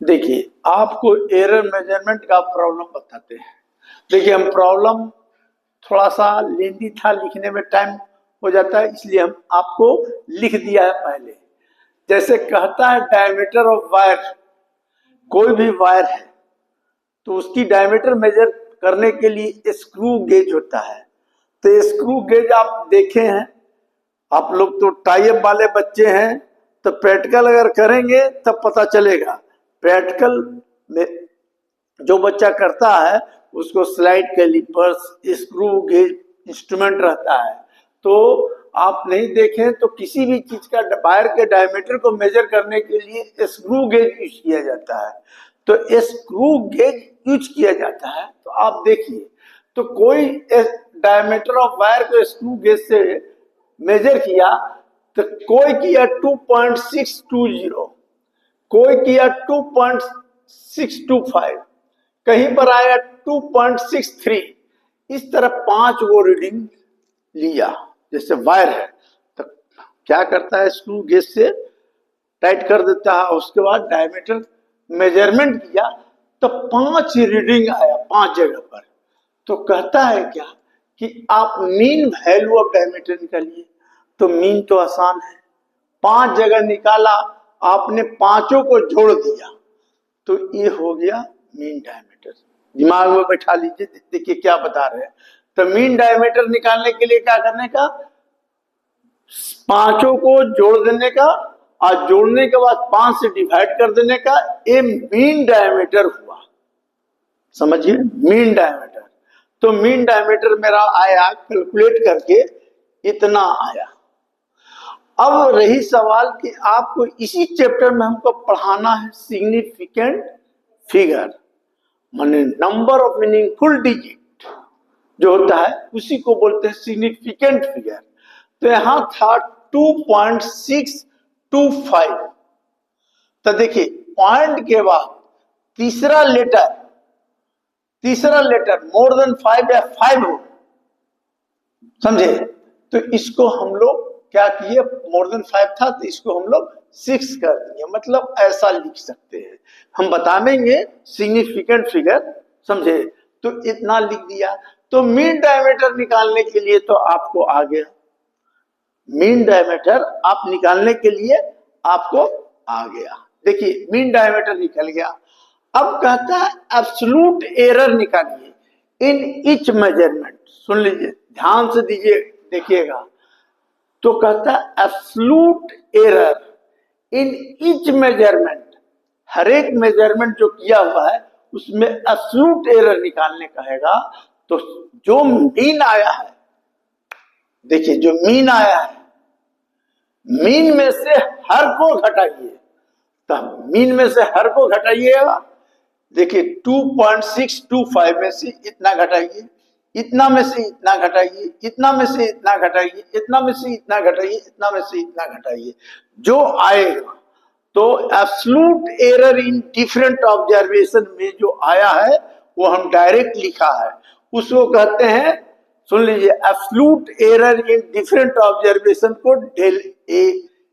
देखिए, आपको error measurement का प्रॉब्लम बताते हैं। देखिए, हम प्रॉब्लम थोड़ा सा लेंदी था, लिखने में टाइम हो जाता है, इसलिए हम आपको लिख दिया है पहले। जैसे कहता है डायमीटर ऑफ वायर, कोई भी वायर है तो उसकी डायमीटर मेजर करने के लिए स्क्रू गेज होता है। तो स्क्रू गेज आप देखे हैं, आप लोग तो टाइप वाले बच्चे हैं, तो प्रैक्टिकल अगर करेंगे तब पता चलेगा। प्रैक्टिकल में जो बच्चा करता है उसको slide callipers, screw gauge instrument रहता है। तो आप नहीं देखें तो किसी भी चीज का वायर के डायमीटर को मेजर करने के लिए स्क्रू गेज यूज किया जाता है। तो स्क्रू गेज यूज किया जाता है, तो आप देखिए, तो कोई डायमीटर ऑफ वायर को स्क्रू गेज से मेजर किया, तो कोई किया 2.620, कोई किया 2.625, कहीं पर आया 2.63। इस तरह 5 वो रीडिंग लिया। जैसे वायर है तो क्या करता है, स्क्रू गेज से टाइट कर देता है, उसके बाद डायमीटर मेजरमेंट किया तो 5 रीडिंग आया 5 जगह पर। तो कहता है क्या कि आप मीन वैल्यू ऑफ डायमीटर निकालिए। तो मीन तो आसान है, 5 जगह निकाला, आपने पांचों को जोड़ दिया, तो ये हो गया मीन डायमीटर। दिमाग में बैठा लीजिए, देखिए क्या बता रहे हैं। तो मीन डायमीटर निकालने के लिए क्या करने का, पांचों को जोड़ देने का, और जोड़ने के बाद 5 से डिवाइड कर देने का, ये मीन डायमीटर हुआ। समझिए, मीन डायमीटर। तो मीन डायमीटर मेरा आया, कैलकुलेट करके इतना आया। अब रही सवाल कि आपको इसी चैप्टर में हमको पढ़ाना है सिग्निफिकेंट फिगर, माने नंबर ऑफ मीनिंगफुल डिजिट जो होता है उसी को बोलते हैं सिग्निफिकेंट फिगर। तो यहां था 2.625। तो देखिए, पॉइंट के बाद तीसरा लेटर मोर देन 5 या 5 हो, समझे, तो इसको हम लोग क्या किए, मोर देन 5 था तो इसको हम लोग 6 कर दिए। मतलब ऐसा लिख सकते हैं, हम बता देंगे सिग्निफिकेंट फिगर, समझे। तो इतना लिख दिया। तो मीन डायमीटर निकालने के लिए तो आपको आ गया, मीन डायमीटर आप निकालने के लिए आपको आ गया। देखिए, मीन डायमीटर निकल गया। अब कहता है एब्सोल्यूट एरर निकालिए इन ईच मेजरमेंट। सुन लीजिए, ध्यान से दीजिए, देखिएगा। तो कहता है absolute error in each measurement, हर एक मेजरमेंट जो किया हुआ है उसमें एब्सोल्यूट एरर निकालने कहेगा। तो जो मीन आया है, देखिए जो मीन आया है, मीन में से हर को घटाइए। तो मीन में से हर को घटाइएगा। देखिए 2.625 में से इतना घटाइए, इतना में से इतना घटाइए, इतना में से इतना घटाइए, इतना में से इतना घटाइए, इतना में से इतना घटाइए, जो आएगा। तो absolute error in different observation में जो आया है वो हम डायरेक्ट लिखा है, उसको कहते हैं, सुन लीजिए, absolute error in different observation को डेल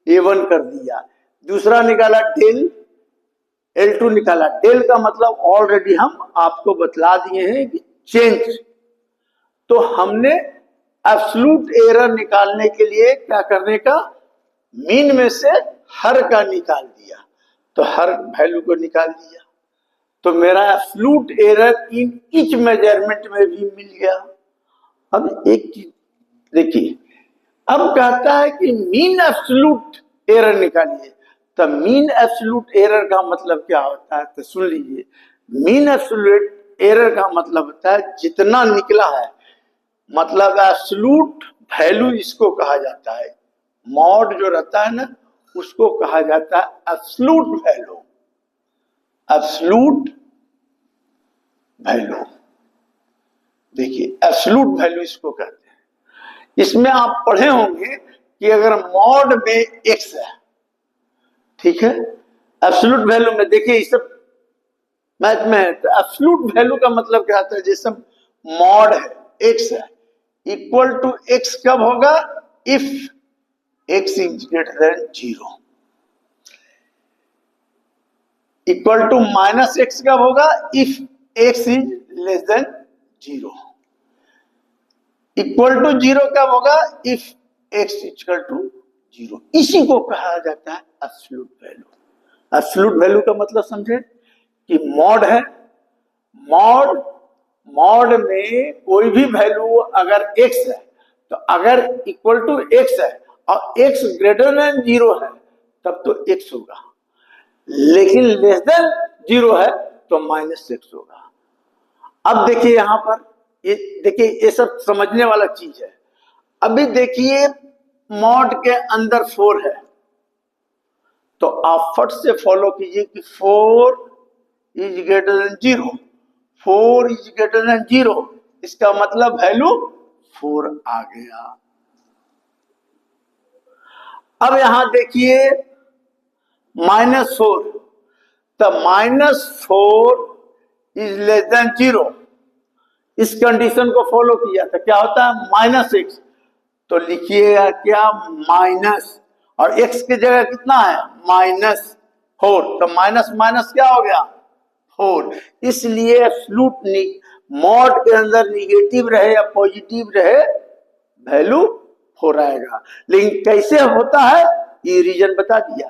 A1 कर दिया। दूसरा निकाला डेल L2 निकाला। डेल का मतलब ऑलरेडी हम आपको बतला दिए हैं कि चेंज। तो हमने एब्सोल्यूट एरर निकालने के लिए क्या करने का, मीन में से हर का निकाल दिया, तो हर वैल्यू को निकाल दिया। तो मेरा absolute error in each measurement में भी मिल गया। अब एक चीज देखिए, अब कहता है कि मीन एब्सोल्यूट एरर निकालिए। तो मीन एब्सोल्यूट एरर का मतलब क्या होता है, तो सुन लीजिए। मीन एब्सोल्यूट एरर का मतलब होता है जितना निकला है, मतलब एब्सोल्यूट वैल्यू इसको कहा जाता है। मॉड जो रहता है ना, उसको कहा जाता है एब्सोल्यूट वैल्यू। एब्सोल्यूट वैल्यू, देखिए एब्सोल्यूट वैल्यू इसको कहते हैं। इसमें आप पढ़े होंगे कि अगर मॉड में x है, ठीक है, एब्सोल्यूट वैल्यू में, देखिए इस सब मैथ में है, तो एब्सोल्यूट वैल्यू का मतलब क्या होता है, जैसे मॉड है, x है, इक्वल टू x कब होगा, if x is greater than 0। Equal to minus x कब होगा? If x is less than 0। Equal to 0 कब होगा? If x equal to 0। इसी को कहा जाता है एब्सोल्यूट वैल्यू। एब्सोल्यूट वैल्यू का मतलब समझे कि मॉड है, मॉड में कोई भी वैल्यू अगर x है तो अगर इक्वल टू x है और x ग्रेटर देन 0 है तब तो x होगा, लेकिन लेस देन 0 है तो माइनस x होगा। अब देखिए यहां पर, ये देखिए ये सब समझने वाला चीज है। अभी देखिए मॉड के अंदर 4 है तो आप फट से फॉलो कीजिए कि 4 is greater than 0। 4 is greater than 0, इसका मतलब वैल्यू 4 आ गया। अब यहां देखिए -4, तो -4 इज लेस देन 0, इस कंडीशन को फॉलो किया तो क्या होता है? -x। तो लिखिएगा क्या? माइनस, और x की जगह कितना है? -4, तो माइनस माइनस क्या हो गया? 4। इसलिए एब्सोल्यूट मॉड के अंदर निगेटिव रहे या पॉजिटिव रहे वैल्यू 4 आएगा। लेकिन कैसे होता है ये रीजन बता दिया,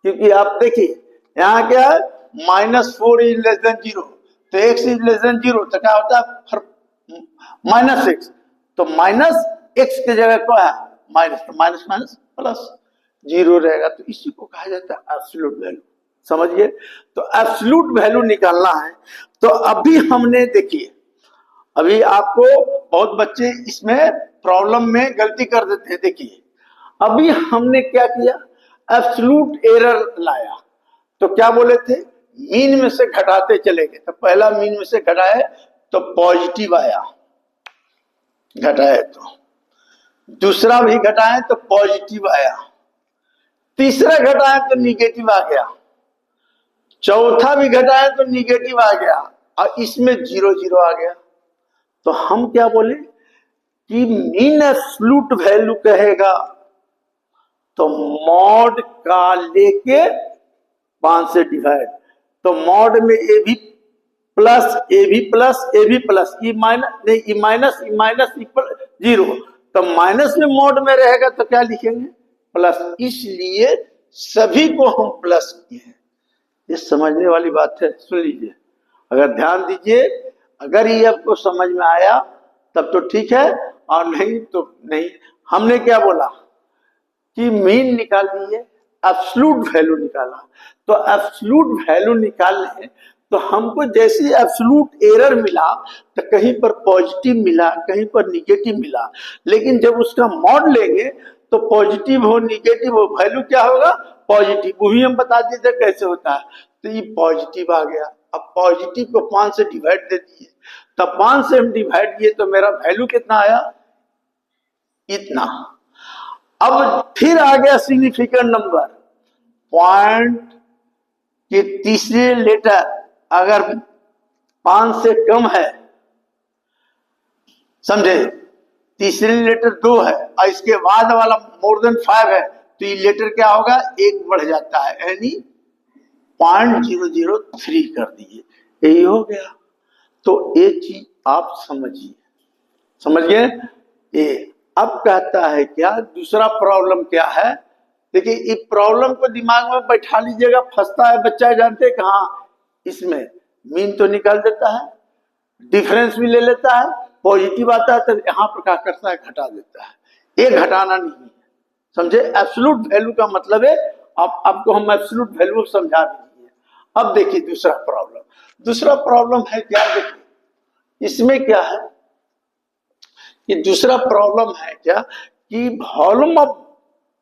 क्योंकि आप देखिए यहाँ क्या है? -4 इज लेस देन 0, तो x इज लेस देन 0 तो क्या होता है? -x, तो माइनस x की जगह क्या है? माइनस, तो माइनस माइनस प्लस 0 रहेगा। तो इसी को कहा जाता है एब्सोल्यूट वैल्यू। समझिए, तो एब्सोल्यूट वैल्यू निकालना है। तो अभी हमने देखिए, अभी आपको बहुत बच्चे इसमें प्रॉब्लम में गलती कर देते हैं। देखिए अभी हमने क्या किया? एब्सोल्यूट एरर लाया। तो क्या बोले थे? मीन में से घटाते चले गए। तो पहला मीन में से घटाए तो पॉजिटिव आया, घटाए तो दूसरा भी घटाए तो पॉजिटिव आया, तीसरा घटाए तो निगेटिव आ गया, चौथा भी घटाए तो निगेटिव आ गया, और इसमें 0 0 आ गया। तो हम क्या बोले कि मीन एब्सोल्यूट वैल्यू कहेगा तो मॉड का लेके 5 से डिवाइड, तो मॉड में ए भी प्लस ए भी प्लस ए भी प्लस, ई माइनस नहीं, ई माइनस इक्वल 0, तो माइनस में मॉड में रहेगा तो क्या लिखेंगे? प्लस। इसलिए सभी को हम प्लस किए हैं। ये समझने वाली बात है, सुन लीजिए, अगर ध्यान दीजिए, अगर ये आपको समझ में आया तब तो ठीक है, और नहीं तो नहीं। हमने क्या बोला कि मीन निकाल दिए, एब्सोल्यूट वैल्यू निकाला। तो एब्सोल्यूट वैल्यू निकालने तो हमको जैसे एब्सोल्यूट एरर मिला तो कहीं पर पॉजिटिव मिला, कहीं पर निगेटिव मिला, लेकिन जब उसका मॉड लेंगे तो पॉजिटिव हो निगेटिव हो वैल्यू क्या होगा? पॉजिटिव। वही हम बता देते कैसे होता है। तो ये पॉजिटिव आ गया। अब पॉजिटिव को 5 से डिवाइड दे दिए, तब 5 से हम डिवाइड किए तो मेरा वैल्यू कितना आया? इतना। अब फिर आ गया सिग्निफिकेंट नंबर। पॉइंट के तीसरे लेटर अगर 5 से कम है, समझे, तीसरे लेटर 2 है और इसके बाद वाला मोर देन 5 है, तो ये लेटर क्या होगा? 1 बढ़ जाता है, यानी 0.003 कर दिए, यही हो गया। तो ये चीज आप समझिए, समझ गए? ये अब कहता है क्या? दूसरा प्रॉब्लम क्या है? देखिए इस प्रॉब्लम को दिमाग में बैठा लीजिएगा, फंसता है बच्चा, जानते कहाँ? इसमें मीन तो निकाल देता है, डिफरेंस भी ले लेता है, पॉजिटिव आता है तो यहाँ पर क्या करता है? घटा देता है। ये घटाना नहीं है, समझे? एब्सोल्यूट वैल्यू का मतलब है, आपको हम एब्सोल्यूट वैल्यू समझा दीजिए। अब देखिए दूसरा प्रॉब्लम। दूसरा प्रॉब्लम है क्या? देखिए इसमें क्या है कि दूसरा प्रॉब्लम है क्या कि वॉल्यूम ऑफ,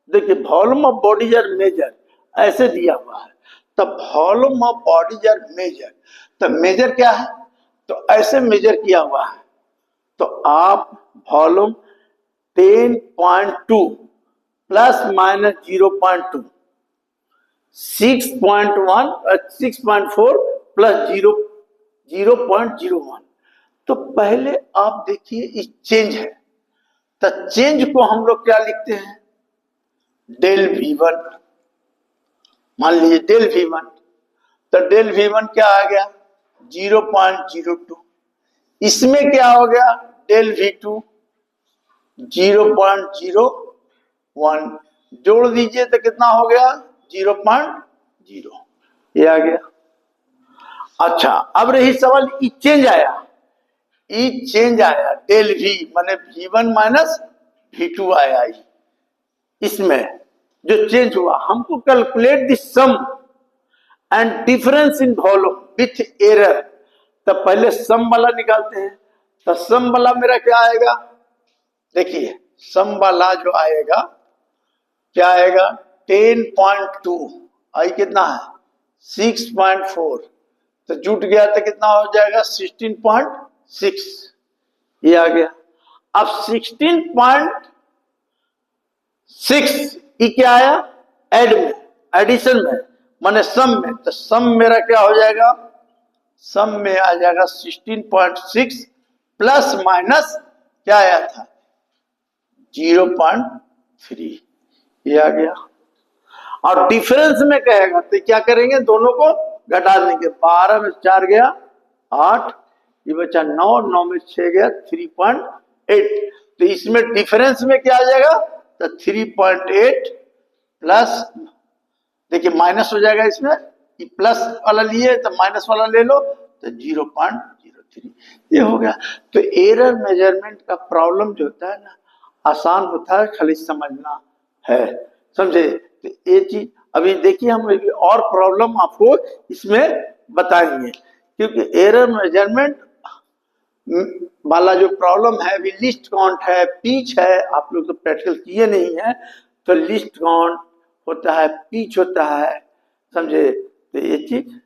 देखिए volume of bodies are measure, ऐसे दिया हुआ है। तब volume of bodies are measure, तो मेजर क्या है? तो ऐसे मेजर किया हुआ है। तो आप वॉल्यूम 10.2 प्लस माइनस 0.2, 6.1 6.4 प्लस 0.01। तो पहले आप देखिए इस चेंज है, तो चेंज को हम लोग क्या लिखते हैं? डेल V1, मान लीजिए डेल V1। तो डेल V1 क्या आ गया 0.02। इसमें क्या हो गया डेल V2 0.01, जोड़ दीजिए तो कितना हो गया 0.0, ये आ गया। अच्छा अब रही सवाल ई चेंज आया, ई चेंज आया डेल V माने V1 माइनस V2 आया। इसमें जो चेंज हुआ हमको calculate the sum and difference in volume with error, तो पहले सम वाला निकालते हैं। तो सम वाला मेरा क्या आएगा, देखिए सम वाला जो आएगा क्या आएगा 10.2, आई कितना है 6.4, तो जुट गया तो कितना हो जाएगा 16.6, ये आ गया। अब 16.6 ये क्या आया एड में, एडिशन में माने सम में, तो सम मेरा क्या हो जाएगा, सम में आ जाएगा 16.6 प्लस माइनस क्या आया था 0.3, ये आ गया। और डिफरेंस में कहेगा तो क्या करेंगे, दोनों को घटा देंगे, 12 में 4 गया 8, ये बचा 9, 9 में 6 गया 3.8, तो इसमें डिफरेंस में क्या आ जाएगा तो 3.8 प्लस, देखिए माइनस हो जाएगा इसमें, ये प्लस वाला लिए तो माइनस वाला ले लो तो 0.03, ये हो गया। तो एरर मेजरमेंट का प्रॉब्लम जो होता है ना आसान होता है, खाली समझना है, समझे। तो ये चीज अभी देखिए हम अभी और प्रॉब्लम आपको इसमें बताएंगे, क्योंकि एरर मेजरमेंट वाला जो प्रॉब्लम है अभी लिस्ट काउंट है, पीच है, आप लोग तो प्रैक्टिकल किए नहीं है, तो लिस्ट काउंट होता है, पीच होता है, समझे। तो ये चीज